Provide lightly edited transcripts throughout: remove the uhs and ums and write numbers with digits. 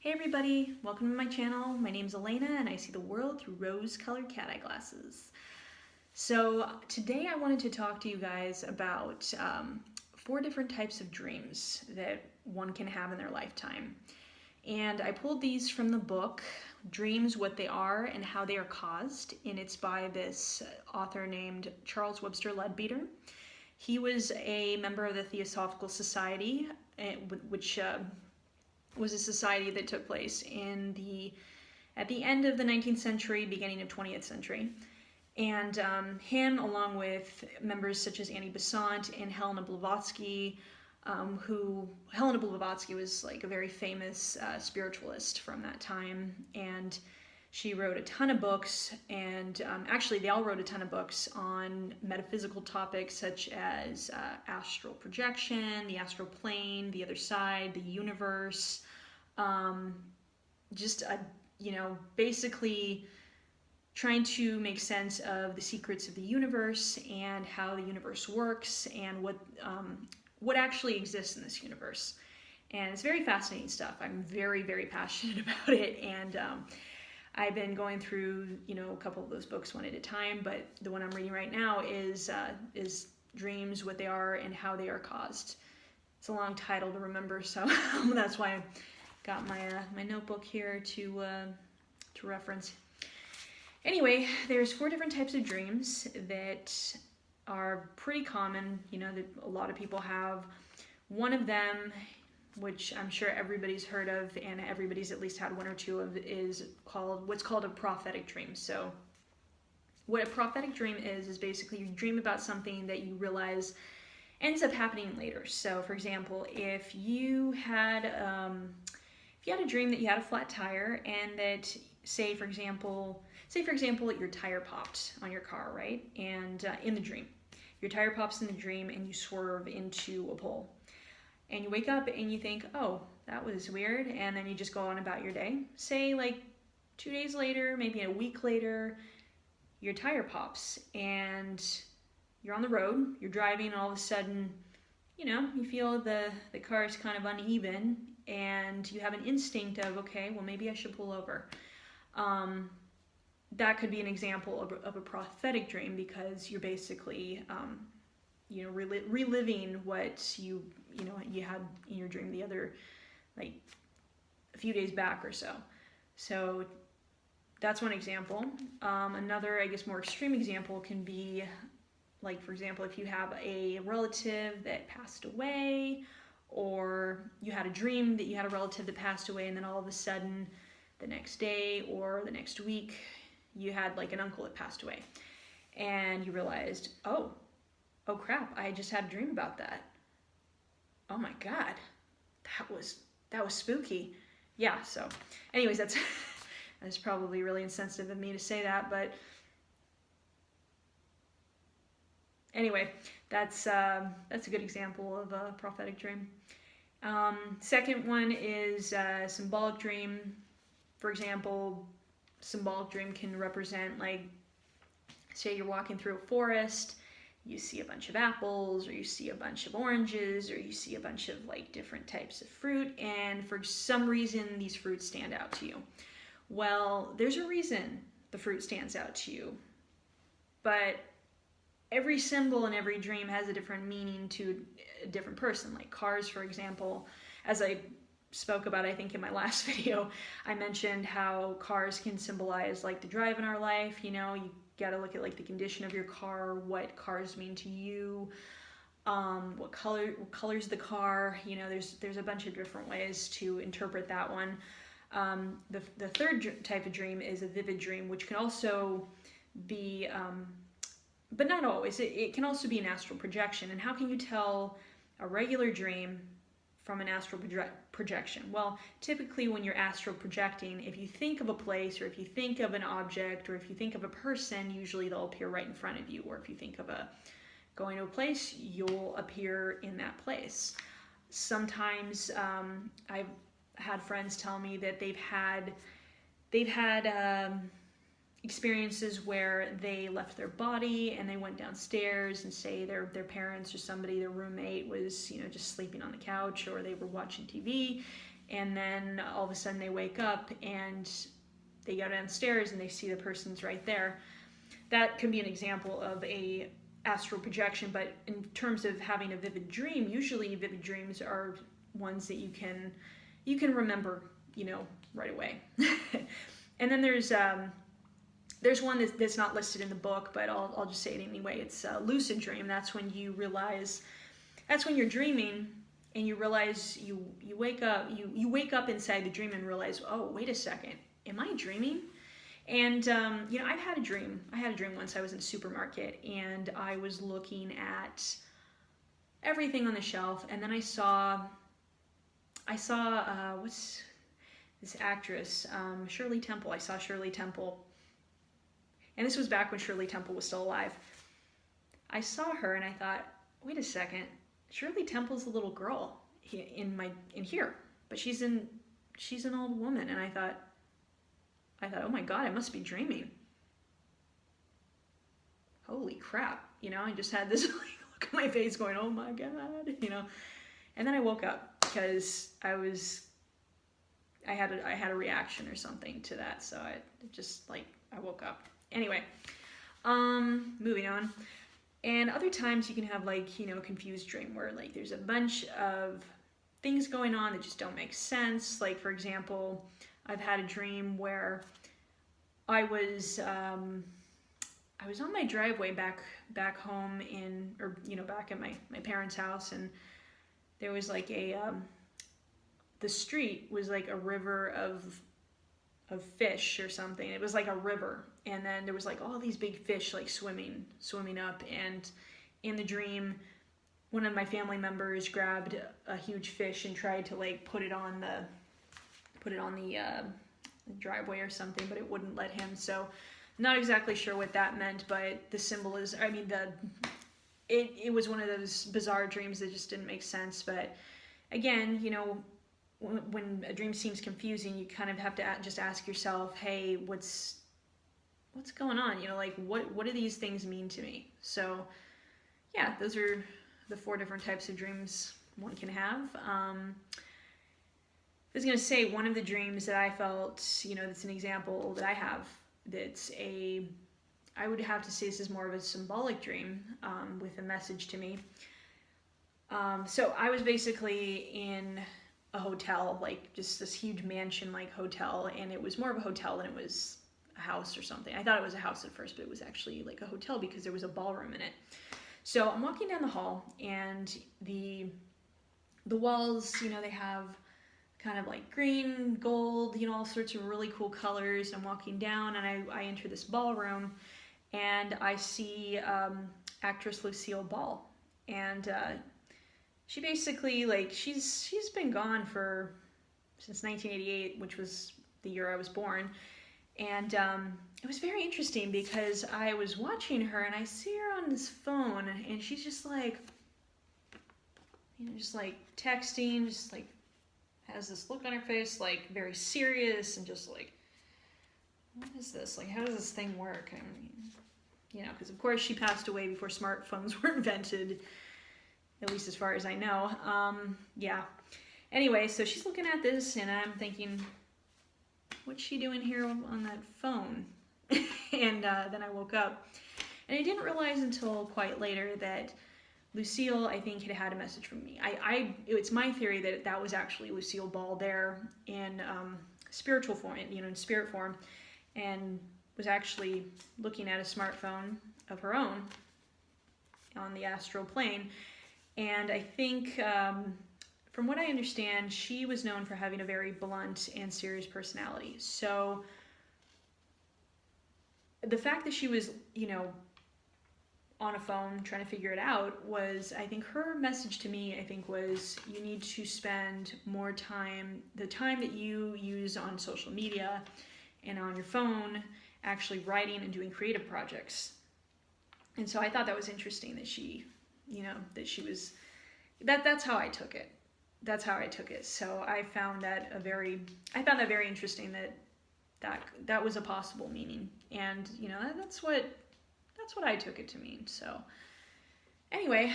Hey everybody, welcome to my channel. My name's Elena and I see the world through rose-colored cat eye glasses. So today I wanted to talk to you guys about 4 different types of dreams that one can have in their lifetime. And I pulled these from the book, Dreams, What They Are and How They Are Caused, and it's by this author named Charles Webster Leadbeater. He was a member of the Theosophical Society, which was a society that took place at the end of the 19th century, beginning of 20th century. And him, along with members such as Annie Besant and Helena Blavatsky, Helena Blavatsky was like a very famous spiritualist from that time, and she wrote a ton of books, and actually they all wrote a ton of books on metaphysical topics such as astral projection, the astral plane, the other side, the universe, basically trying to make sense of the secrets of the universe and how the universe works and what actually exists in this universe. And it's very fascinating stuff. I'm very, very passionate about it, and I've been going through, a couple of those books one at a time, but the one I'm reading right now is Dreams, What They Are and How They Are Caused. It's a long title to remember, so that's why I got my notebook here to reference. Anyway, there's 4 different types of dreams that are pretty common, that a lot of people have. One of them, which I'm sure everybody's heard of and everybody's at least had 1 or 2 of, is what's called a prophetic dream. So what a prophetic dream is basically you dream about something that you realize ends up happening later. So for example, if you had a dream that you had a flat tire, and that say for example your tire popped on your car, right? And in the dream, your tire pops in the dream and you swerve into a pole. And you wake up and you think, oh, that was weird, and then you just go on about your day. Say like 2 days later, maybe a week later, your tire pops and you're on the road, you're driving, and all of a sudden, you feel the car is kind of uneven, and you have an instinct of, okay, well maybe I should pull over. That could be an example of a prophetic dream, because you're basically reliving what you had in your dream the other, like a few days back or so. So that's one example. Another, I guess, more extreme example can be, like, for example, if you have a relative that passed away, or you had a dream that you had a relative that passed away, and then all of a sudden the next day or the next week you had like an uncle that passed away, and you realized, oh crap, I just had a dream about that. Oh my god, that was spooky. Yeah, so anyways, that's that's probably really insensitive of me to say that, but anyway, that's a good example of a prophetic dream. Second one is symbolic dream. For example, symbolic dream can represent, like, say you're walking through a forest, you see a bunch of apples, or you see a bunch of oranges, or you see a bunch of like different types of fruit, and for some reason these fruits stand out to you. Well, there's a reason the fruit stands out to you, but every symbol in every dream has a different meaning to a different person. Like cars, for example, as I spoke about, I think in my last video, I mentioned how cars can symbolize like the drive in our life. You gotta look at like the condition of your car, what cars mean to you, what color's the car. There's a bunch of different ways to interpret that one. The third type of dream is a vivid dream, which can also be, but not always, it can also be an astral projection. And how can you tell a regular dream from an astral projection? Well, typically when you're astral projecting, if you think of a place, or if you think of an object, or if you think of a person, usually they'll appear right in front of you. Or if you think of going to a place, you'll appear in that place. Sometimes I've had friends tell me that they've had experiences where they left their body and they went downstairs, and say their parents or somebody, their roommate, was just sleeping on the couch, or they were watching TV, and then all of a sudden they wake up and they go downstairs and they see the person's right there. That can be an example of a astral projection, but in terms of having a vivid dream, usually vivid dreams are ones that you can remember, right away. And then there's one that's not listed in the book, but I'll just say it anyway. It's a lucid dream. That's when you're dreaming and you realize you wake up inside the dream and realize, oh, wait a second, am I dreaming? And I've had a dream. I had a dream once. I was in a supermarket and I was looking at everything on the shelf, and then I saw what's this actress, Shirley Temple. I saw Shirley Temple, and this was back when Shirley Temple was still alive. I saw her and I thought, wait a second, Shirley Temple's a little girl in here, but she's an old woman. And I thought, oh my God, I must be dreaming. Holy crap. I just had this look on my face going, oh my God, And then I woke up because I had a reaction or something to that. So I woke up. Anyway, moving on. And other times you can have confused dream where there's a bunch of things going on that just don't make sense. Like, for example, I've had a dream where I was on my driveway back home back at my parents' house, and there was the street was like a river of fish or something. It was like a river, and then there was all these big fish swimming up, and in the dream one of my family members grabbed a huge fish and tried to put it on the driveway or something, but it wouldn't let him. So not exactly sure what that meant, but the symbol is, it was one of those bizarre dreams that just didn't make sense. But again, when a dream seems confusing, you kind of have to just ask yourself, hey, what's going on? What do these things mean to me? So yeah, those are the 4 different types of dreams one can have. I was going to say, one of the dreams that I felt, that's an example that I have, I would have to say this is more of a symbolic dream with a message to me. So I was basically in a hotel, just this huge mansion hotel, and it was more of a hotel than it was a house or something. I thought it was a house at first, but it was actually a hotel because there was a ballroom in it. So I'm walking down the hall, and the walls, they have kind of green, gold, all sorts of really cool colors. I'm walking down and I enter this ballroom, and I see actress Lucille Ball. And she basically, she's been gone since 1988, which was the year I was born. And it was very interesting because I was watching her and I see her on this phone, and she's just just texting, just has this look on her face, very serious, and just what is this? How does this thing work? Because of course she passed away before smartphones were invented, at least as far as I know. Yeah. Anyway, so she's looking at this, and I'm thinking, what's she doing here on that phone? And then I woke up, and I didn't realize until quite later that Lucille, I think, had a message from me. It's my theory that was actually Lucille Ball there in spiritual form, in spirit form, and was actually looking at a smartphone of her own on the astral plane. And I think, from what I understand, she was known for having a very blunt and serious personality. So the fact that she was, on a phone trying to figure it out was, I think her message to me, was you need to spend more time, the time that you use on social media and on your phone, actually writing and doing creative projects. And so I thought that was interesting that she, was, that's how I took it. That's how I took it. So I found that very interesting that was a possible meaning. And, that's what I took it to mean. So anyway,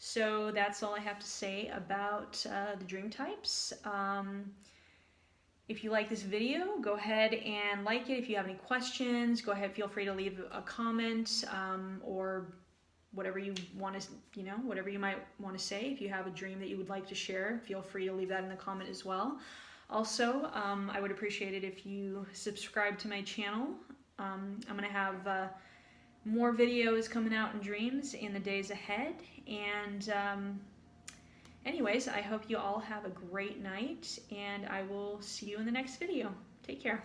So that's all I have to say about the dream types. If you like this video, go ahead and like it. If you have any questions, go ahead, feel free to leave a comment, or whatever you want to, whatever you might want to say. If you have a dream that you would like to share, feel free to leave that in the comment as well. Also, I would appreciate it if you subscribe to my channel. I'm going to have more videos coming out in dreams in the days ahead. And anyways, I hope you all have a great night, and I will see you in the next video. Take care.